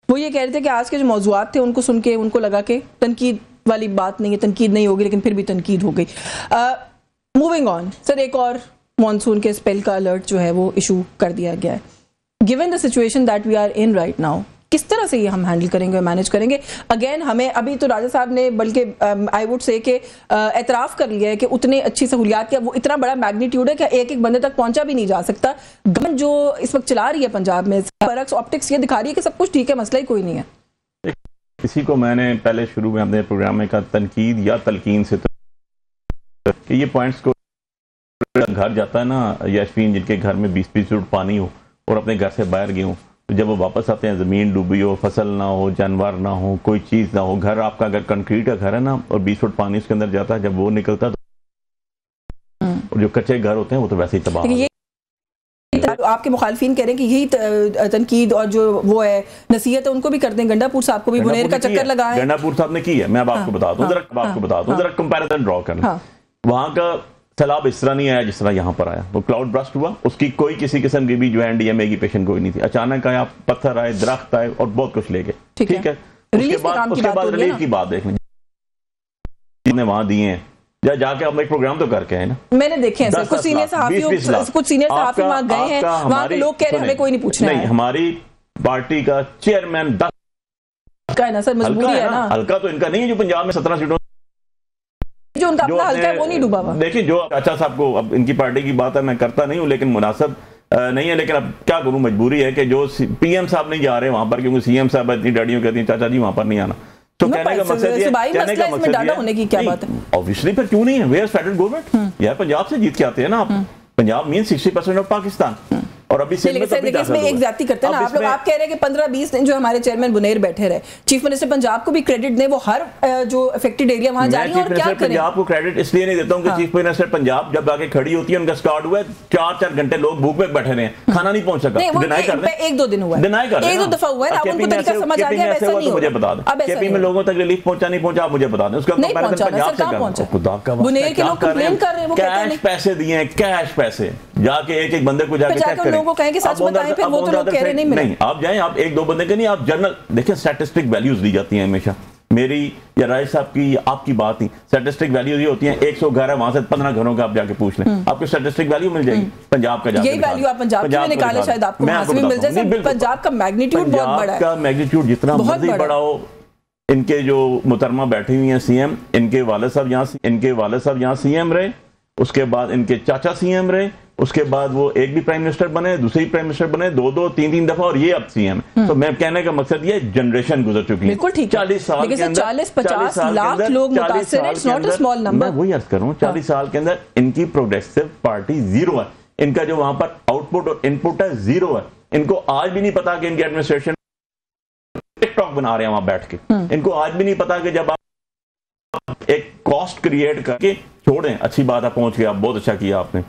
वो ये कह रहे थे कि आज के जो मौजूआत थे उनको सुन के उनको लगा कि तनकीद वाली बात नहीं है, तनकीद नहीं होगी, लेकिन फिर भी तनकीद हो गई। मूविंग ऑन सर, एक और मॉनसून के स्पेल का अलर्ट जो है वो इशू कर दिया गया है। Given the situation that we are in right now, किस तरह से ये हम हैंडल करेंगे, मैनेज करेंगे? अगेन हमें अभी तो राजा साहब ने बल्कि आई वुड से कि एतराफ़ कर लिया है कि उतनी अच्छी सहूलियात का वो इतना बड़ा मैग्नीट्यूड है कि एक एक बंदे तक पहुंचा भी नहीं जा सकता। गवर्नमेंट जो इस वक्त चला रही है पंजाब में, बरक्स ऑप्टिक्स ये दिखा रही है कि सब कुछ ठीक है, मसला ही कोई नहीं है। किसी को मैंने पहले शुरू में अपने प्रोग्राम में कहा तनकीद या तलकीन से तो कि ये पॉइंट्स को घर जाता है ना याशफीन, जिनके घर में 20-20 फुट पानी हो और अपने घर से बाहर गए हों, तो जब वो वापस आते हैं ज़मीन डूबी हो, फसल ना हो, जानवर ना हो, कोई चीज़ ना हो, घर आपका अगर कंक्रीट का घर है ना और 20 फुट पानी उसके अंदर जाता है, जब वो निकलता है तो जो कच्चे घर होते हैं वो तो वैसे ही तबाह हो। आपके मुखालफीन कह रहे हैं कि यही तनकीद और जो वो है नसीहत है उनको भी करते हैं। गंडापुर साहब को भी बुनेर का चक्कर लगा है, गंडापुर साहब ने की है। मैं अब आपको बता दूं, जरा कंपैरिजन ड्रॉ करना। वहां का सैलाब इस तरह नहीं आया जिस तरह यहाँ पर आया। वो क्लाउड ब्रस्ट हुआ, उसकी कोई किसी किस्म की भी जो है एनडीएमए की पेशेंट कोई नहीं थी। अचानक आया, पत्थर आए, दरख्त आए और बहुत कुछ ले गए। ठीक है, उसके बाद रिलीफ की बात देख लें, वहां दिए हैं, जाके आप एक प्रोग्राम तो करके आए ना। मैंने देखे हैं कुछ सीनियर सहाफी वहां गए हैं, वहां के लोग कह रहे हैं हमें कोई नहीं पूछना है। हमारी पार्टी का चेयरमैन 10 का है ना सर, मजबूरी है ना। हल्का तो इनका नहीं है जो पंजाब में 17 सीटों जो उनका अपना हल्का है वो नहीं डूबा हुआ। देखिए जो चाचा साहब को, अब इनकी पार्टी की बात है, मैं करता नहीं हूँ लेकिन मुनासिब नहीं है, लेकिन अब क्या करूं, मजबूरी है कि जो पीएम साहब नहीं जा रहे वहां पर, क्योंकि सीएम साहब इतनी डैडियों कहती हैं चाचा जी वहां पर नहीं आना। तो कहने का मकसद ये, होने की क्या बात है? ऑब्वियसली फिर क्यों नहीं है, वेयर फेडरल गवर्नमेंट यार, पंजाब से जीत के आते हैं ना आप। Punjab mean 60% of Pakistan. और अभी इसमें एक ज्यादती करते हैं ना आप लोग। आप कह रहे हैं कि 15-20 दिन जो हमारे चेयरमैन बुनेर बैठे रहे, चीफ मिनिस्टर पंजाब को भी क्रेडिट दें, वो हर जो अफेक्टेड एरिया वहां जा रही है। और क्या करें, पंजाब को क्रेडिट इसलिए नहीं देता हूं कि चीफ मिनिस्टर पंजाब जब आके खड़ी होती है, उनका स्टार्ट हुआ है 4-4 घंटे लोग भूख में बैठे रहे, खाना नहीं पहुंच सका। डिनाई कर दें, 1-2 दिन हुआ, डिनाई कर दें, 1-2 दफा हुआ है, उनको तरीका समझ आ गया, वैसा नहीं। मुझे बता दें केपी में लोगों तक रिलीफ पहुंचा नहीं पहुंचा, आप मुझे बता दें। उसका कंपैरिजन पंजाब से कर, खुदा का बुनेर के लोग कंप्लेन कर रहे हैं, वो कहते हैं पैसे दिए, कैश पैसे, जाके एक एक बंदे को जाके चेक करें, लोगों को कहें कि सच बताएं, फिर वो तो लोग कह रहे नहीं। आप जाएं, आप 1-2 बंदे के नहीं, आप जनरल देखिए, स्टैटिस्टिक वैल्यूज दी जाती हैं हमेशा। मेरी या राज साहब की या आपकी बात नहीं, स्टैटिस्टिक वैल्यूज ये होती हैं 100 घर है, वहां से 15 घरों का आप जाके पूछ लें, आपको स्टैटिस्टिक वैल्यू मिल जाएगी। पंजाब का जाके यही वैल्यू आप पंजाब में निकाले, शायद आपको वहां से भी मिल जाए। पंजाब का मैग्नीट्यूड बहुत बड़ा है, का मैग्नीट्यूड जितना मर्जी बड़ा हो। इनके जो मुहतरमा बैठी हुई हैं सीएम, इनके वाले साहब यहाँ सीएम रहे, उसके बाद इनके चाचा सीएम रहे, उसके बाद वो एक भी प्राइम मिनिस्टर बने, दूसरी प्राइम मिनिस्टर बने, 2-2, 3-3 दफा, और ये अब सीएम। तो मैं कहने का मकसद ये जनरेशन गुजर चुकी है। बिल्कुल ठीक है, 40 साल के अंदर 40-50 लाख लोग मुतासिर हैं, it's not a small number. मैं वही अर्ज कर रहा हूं, 40 साल के अंदर इनकी प्रोग्रेसिव पार्टी जीरो है। इनका जो वहां पर आउटपुट और इनपुट है जीरो है। इनको आज भी नहीं पता कि इनकी एडमिनिस्ट्रेशन टिकटॉक बना रहे हैं वहां बैठ के। इनको आज भी नहीं पता कि जब आप एक कॉस्ट क्रिएट करके छोड़ें, अच्छी बात है, पहुंच गए आप, बहुत अच्छा किया आपने,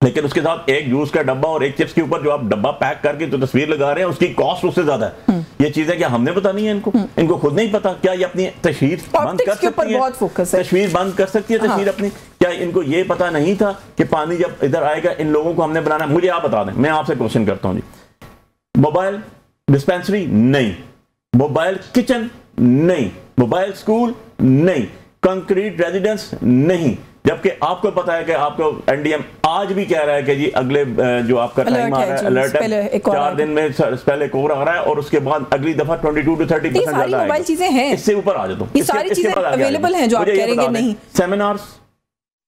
लेकिन उसके साथ एक जूस का डब्बा और एक चिप्स के ऊपर जो आप डब्बा पैक करके जो तस्वीर लगा रहे हैं, उसकी कॉस्ट उससे ज्यादा है। ये चीजें क्या हमने पता नहीं है इनको खुद नहीं पता? क्या ये अपनी तस्वीर बंद कर सकती है? तस्वीर बंद कर सकती है तस्वीर अपनी? क्या इनको ये पता नहीं था कि पानी जब इधर आएगा इन लोगों को हमने बनाना? मुझे आप बता दें, मैं आपसे क्वेश्चन करता हूं जी, मोबाइल डिस्पेंसरी नहीं, मोबाइल किचन नहीं, मोबाइल स्कूल नहीं, कंक्रीट रेजिडेंस नहीं, जबकि आपको पता है कि आपको एनडीएम आज भी कह रहा है कि जी अगले जो आपका टाइम आ रहा है, अलर्ट है, 4 दिन में पहले एक और आ रहा है, और उसके बाद अगली दफा 22 to 30% ज्यादा मोबाइल चीजें हैं। इससे ऊपर आ जाता हूं, ये सारी चीजें अवेलेबल हैं जो आप कह रहे हैं नहीं। सेमिनार्स,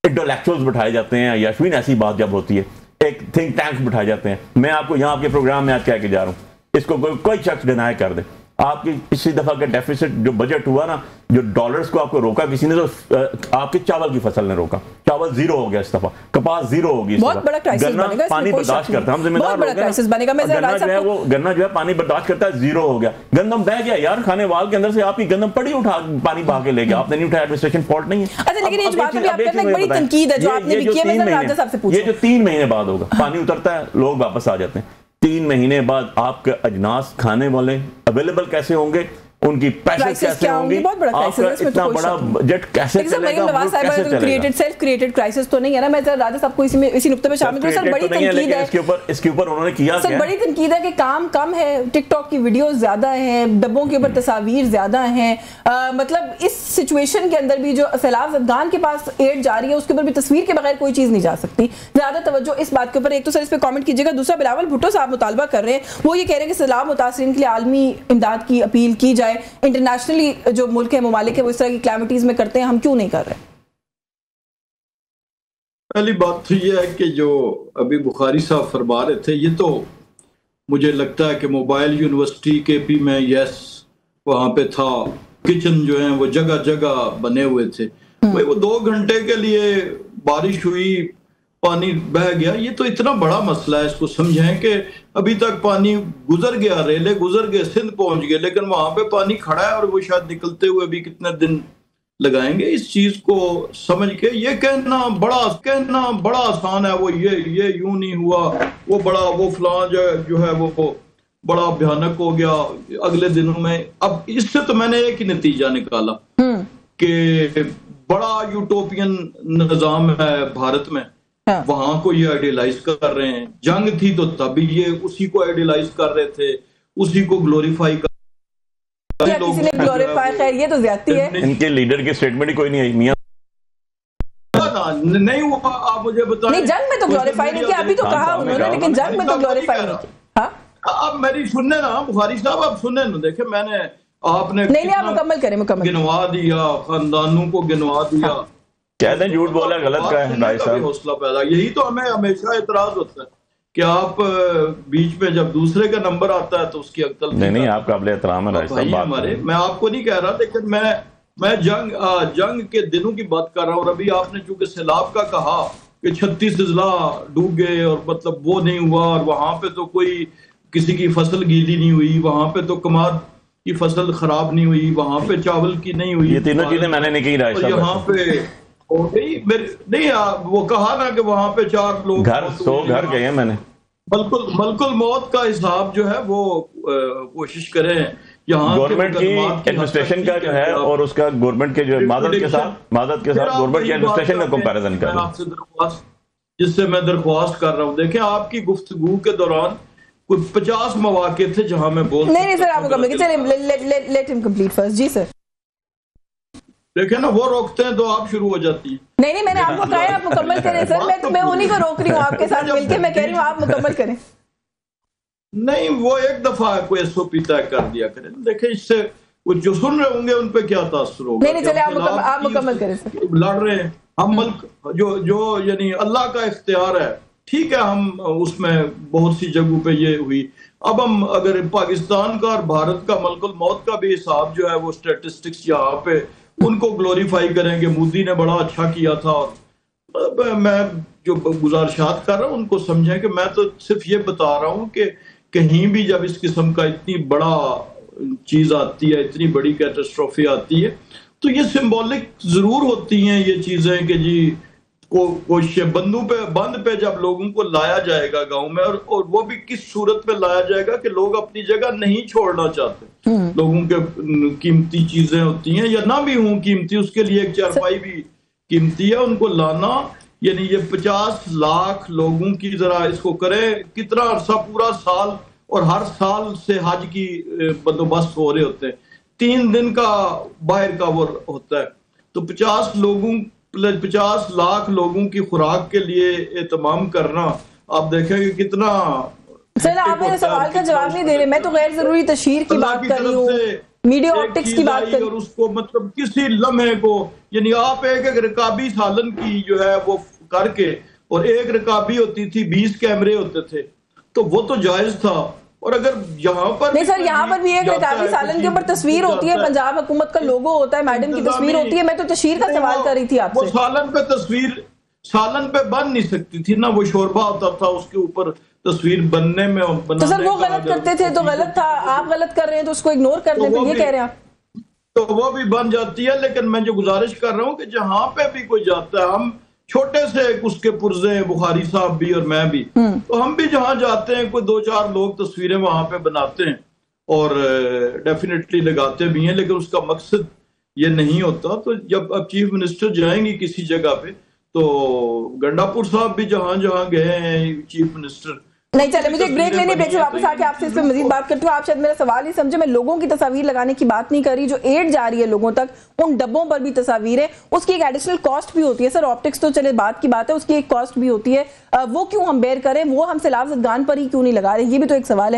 इंटेलेक्चुअल्स बिठाए जाते हैं, यास्मीन ऐसी बात जब होती है, एक थिंक टैंक बिठाए जाते हैं। मैं आपको यहाँ आपके प्रोग्राम में आज कह के जा रहा हूँ, इसको कोई शख्स डिनाई कर दे, आपकी पिछली दफा का डेफिसिट जो बजट हुआ ना, जो डॉलर्स को आपको रोका किसी ने, तो आपकी चावल की फसल ने रोका, चावल जीरो हो गया इस दफा, कपास जीरो हो गई, बहुत बड़ा क्राइसिस बनेगा, पानी बर्दाश्त करता है, हम जिम्मेदार लोग हैं। गन्ना जो है वो गन्ना जो है पानी बर्दाश्त करता है, जीरो हो गया, गंदम बह गया यार, खाने वाल के अंदर से आपकी गंदम पड़ी उठा पानी बहा के ले गया, आपने नहीं उठाया, एडमिनिस्ट्रेशन फॉल्ट नहीं है। अच्छा, लेकिन ये बात भी आप करना एक बड़ी तनकीद है जो आपने भी की है, मैं राजा साहब से पूछूं, ये जो 3 महीने बाद होगा, पानी उतरता है, लोग वापस आ जाते हैं, 3 महीने बाद आपके अजनास खाने वाले अवेलेबल कैसे होंगे? उनकी पैसे कैसे होंगी, आपका इतना बड़ा बजट कैसे चलेगा, क्रिएटेड सेल्फ क्रिएटेड क्राइसिस तो नहीं है ना। मैं राजा साहब को इसी नुक्ते पे शामिल करूं। सर बड़ी तनकीद है इसके ऊपर उन्होंने किया, सर बड़ी तनकीद है कि काम कम है, टिकटॉक की वीडियोस ज्यादा हैं, डब्बों के ऊपर तस्वीर ज्यादा हैं। मतलब इस सिचुएशन के अंदर भी जो सैलाब अफगान के पास एड जा रही है उसके ऊपर भी तस्वीर के बगैर कोई चीज नहीं जा सकती। ज्यादा तवज्जो इस बात के ऊपर, एक तो सर इस पे कमेंट कीजिएगा, दूसरा बिलावल भुट्टो साहब मुतालबा कर रहे हैं, वो ये कह रहे हैं कि सैलाब मुतासरीन के लिए आलमी इमदाद की अपील की जाए। इंटरनेशनली जो मुल्क है, ममालिक है, वो इस तरह की क्लैमिटीज में करते हैं, हम क्यों नहीं कर रहे? पहली बात तो ये है कि जो अभी बुखारी साहब फरमा रहे थे, ये तो मुझे लगता है कि मोबाइल यूनिवर्सिटी के भी मैं वहां पे था, किचन जो है वो जगह जगह बने हुए थे भाई। वो 2 घंटे के लिए बारिश हुई, पानी बह गया, ये तो इतना बड़ा मसला है, इसको समझें कि अभी तक पानी गुजर गया, रेले गुजर गए, सिंध पहुंच गए, लेकिन वहां पे पानी खड़ा है और वो शायद निकलते हुए भी कितने दिन लगाएंगे। इस चीज को समझ के ये कहना बड़ा आसान है, वो ये यूं नहीं हुआ, वो बड़ा वो फलां जो है वो बड़ा भयानक हो गया अगले दिनों में। अब इससे तो मैंने एक ही नतीजा निकाला कि बड़ा यूटोपियन निजाम है भारत में, वहां को ये आइडियलाइज कर रहे हैं। जंग थी तो तभी ये उसी को आइडियलाइज कर रहे थे, उसी को ग्लोरीफाई कर किसी ने ग्लोरीफाई, खैर ये तो ज्यादती है। इनके लीडर की स्टेटमेंट ही कोई नहीं आई, मियां नहीं हुआ। आप मुझे बताएं, नहीं जंग में तो ग्लोरीफाई नहीं किया, अभी तो कहा उन्होंने, लेकिन जंग में तो ग्लोरीफाई नहीं किया। अब मेरी सुनने ना बुखारी साहब, आप सुनने ना, देखे मैंने आपने नहीं आप मुकम्मल करें, गिनवा दिया, खानदानों को गिनवा दिया, कहते हैं झूठ बोला गलत का है भाई साहब, हौसला पैदा। यही तो हमें हमेशा इतराज होता है कि आप बीच में जब दूसरे का नंबर आता है तो उसकी अक्ल नहीं आप काबिल एहतराम है भाई हमारे। मैं आपको नहीं कह रहा, लेकिन मैं जंग के दिनों की बात कर रहा हूँ। और अभी आपने चूंकि सैलाब का कहा कि 36 अजला डूब गए और मतलब वो नहीं हुआ, और वहां पे तो कोई किसी की फसल गीली नहीं हुई, वहां पे तो कमाद की फसल खराब नहीं हुई, वहां पे चावल की नहीं हुई, ये तीनों चीजें मैंने नहीं कही राय साहब। यहाँ पे नहीं वो कहा ना कि वहां पे 4 लोग घर गए हैं मैंने। मलकुल मौत का हिसाब जो है वो कोशिश करें यहाँ गवर्नमेंट की एडमिनिस्ट्रेशन का जो है, और उसका गवर्नमेंट के जो मादत के साथ गवर्नमेंट की एडमिनिस्ट्रेशन का कंपैरिजन कर आपसे दरख्वास्त, जिससे मैं दरख्वास्त कर रहा हूँ, देखें आपकी गुफ्तगू के दौरान कोई 50 मौके थे जहां मैं बोल नहीं सर आप मुकम्मल कीजिए, चलिए लेट हिम कंप्लीट फर्स्ट। जी सर देखें ना, वो रोकते हैं तो आप शुरू हो जाती है। नहीं मैंने आपको कहा है आप मुकम्मल करें सर, मैं उन्हीं को रोक रही हूँ आपके साथ मिलके, मैं कह रही हूँ आप मुकम्मल करें। नहीं वो एक दफा कोई SOP तय कर दिया करें, देखें इससे वो जो सुन रहे होंगे उन पे क्या तासुर होगा। नहीं चलिए आप मुकम्मल करें सर। लड़ रहे हैं हम, मुल्क जो यानी अल्लाह का इख्तियार है, ठीक है, हम उसमें बहुत सी जगहों पे ये हुई। अब हम अगर पाकिस्तान का और भारत का मलकुल मौत का भी हिसाब जो है वो स्टैटिस्टिक्स यहाँ पे उनको ग्लोरीफाई करेंगे, मोदी ने बड़ा अच्छा किया था, और मैं जो गुजारिशात कर रहा हूँ उनको समझें कि मैं तो सिर्फ ये बता रहा हूँ कि कहीं भी जब इस किस्म का इतनी बड़ा चीज आती है, इतनी बड़ी कैटास्ट्रोफी आती है, तो ये सिंबॉलिक जरूर होती हैं ये चीजें कि जी कोशिश बंद पे जब लोगों को लाया जाएगा गांव में, और वो भी किस सूरत में लाया जाएगा कि लोग अपनी जगह नहीं छोड़ना चाहते, लोगों के कीमती चीजें होती हैं या ना भी हों कीमती, उसके लिए एक चारपाई भी कीमती है, उनको लाना, यानी ये 50 लाख लोगों की जरा इसको करें, कितना अरसा पूरा साल, और हर साल से हज की बंदोबस्त हो रहे होते हैं, 3 दिन का बाहर का वो होता है, तो 50 लाख लोगों की खुराक के लिए एहतमाम करना, आप देखेंगे कितना। सर आप मेरे सवाल का जवाब नहीं दे रहे, मैं तो गैर जरूरी तशहीर की बात कर रही हूँ, मीडिया ऑप्टिक्स की बात कर रही हूँ, और उसको मतलब किसी लम्हे को, यानी आप एक रकाबी सालन की जो है वो करके, और एक रकाबी होती थी 20 कैमरे होते थे, तो वो तो जायज था। और अगर यहाँ पर नहीं सर, यहाँ पर भी एक रकाबी सालन के ऊपर तस्वीर होती है, पंजाब हुकूमत का लोगो होता है, मैडम की तस्वीर होती है, मैं तो तशहीर का सवाल कर रही थी आपसे। वो सालन पे बन नहीं सकती थी ना, वो शोरबा होता था उसके ऊपर तस्वीर बनने में, तो सर वो गलत करते थे तो गलत था, आप गलत कर रहे हैं तो उसको इग्नोर कर लेते, ये कह रहे हैं आप, तो वो भी बन जाती है। लेकिन मैं जो गुजारिश कर रहा हूँ कि जहाँ पे भी कोई जाता है, हम छोटे से उसके पुर्जे, बुखारी साहब भी और मैं भी, तो हम भी जहां जाते हैं कोई 2-4 लोग तस्वीरें वहां पे बनाते हैं, और डेफिनेटली लगाते भी हैं, लेकिन उसका मकसद ये नहीं होता। तो जब अब चीफ मिनिस्टर जाएंगी किसी जगह पे, तो गंडापुर साहब भी जहां जहां गए हैं चीफ मिनिस्टर, नहीं चले, मुझे एक ब्रेक लेनी, ब्रेक से वापस आके आपसे इस पर मजीद बात करती हूँ। आप शायद मेरा सवाल ही समझे, मैं लोगों की तस्वीर लगाने की बात नहीं कर रही, जो एड जा रही है लोगों तक, उन डब्बों पर भी तस्वीर है, उसकी एक एडिशनल कॉस्ट भी होती है। सर ऑप्टिक्स तो चले बात की बात है, उसकी एक कॉस्ट भी होती है, वो क्यों हम बेयर करें, वो हम सैलाब ज़दगान पर ही क्यों नहीं लगा रहे, ये भी तो एक सवाल है।